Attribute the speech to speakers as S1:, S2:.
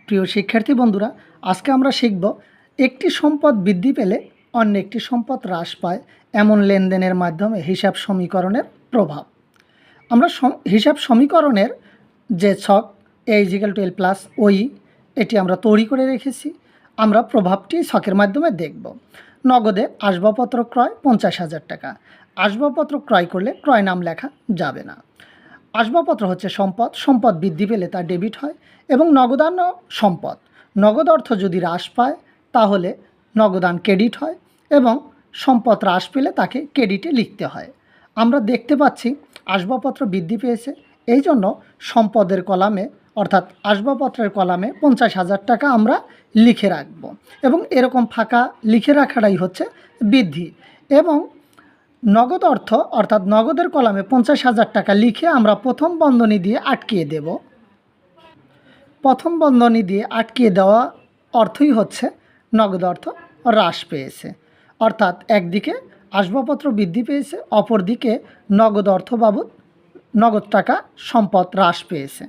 S1: প্রিয় শিক্ষার্থী বন্ধুরা, আজকে আমরা শিখব একটি সম্পদ বৃদ্ধি পেলে অন্য একটি সম্পদ হ্রাস পায় এমন লেনদেনের মাধ্যমে হিসাব সমীকরণের প্রভাব। আমরা হিসাব সমীকরণের যে ছক A=L+OE এটি আমরা তৈরি করে রেখেছি। আমরা প্রভাবটি ছকের মাধ্যমে দেখব। নগদে আসবাবপত্র ক্রয় 50,000 টাকা। আসবাবপত্র ক্রয় করলে ক্রয় নাম লেখা যাবে না। আসবাবপত্র হচ্ছে সম্পদ, সম্পদ বৃদ্ধি পেলে তা ডেবিট হয়, এবং নগদান সম্পদ, নগদ অর্থ যদি হ্রাস পায় তাহলে নগদান ক্রেডিট হয়, এবং সম্পদ হ্রাস পেলে তাকে ক্রেডিটে লিখতে হয়। আমরা দেখতে পাচ্ছি আসবাবপত্র বৃদ্ধি পেয়েছে, এই জন্য সম্পদের কলামে অর্থাৎ আসবাবপত্রের কলামে 50,000 টাকা আমরা লিখে রাখব, এবং এরকম ফাঁকা লিখে রাখাটাই হচ্ছে বৃদ্ধি। এবং নগদ অর্থ অর্থাৎ নগদের কলামে 50,000 টাকা লিখে আমরা প্রথম বন্ধনী দিয়ে আটকিয়ে দেব। প্রথম বন্ধনী দিয়ে আটকিয়ে দেওয়া অর্থই হচ্ছে নগদ অর্থ হ্রাস পেয়েছে, অর্থাৎ একদিকে আসবাবপত্র বৃদ্ধি পেয়েছে, অপরদিকে নগদ অর্থ বাবদ নগদ টাকা সম্পদ হ্রাস পেয়েছে।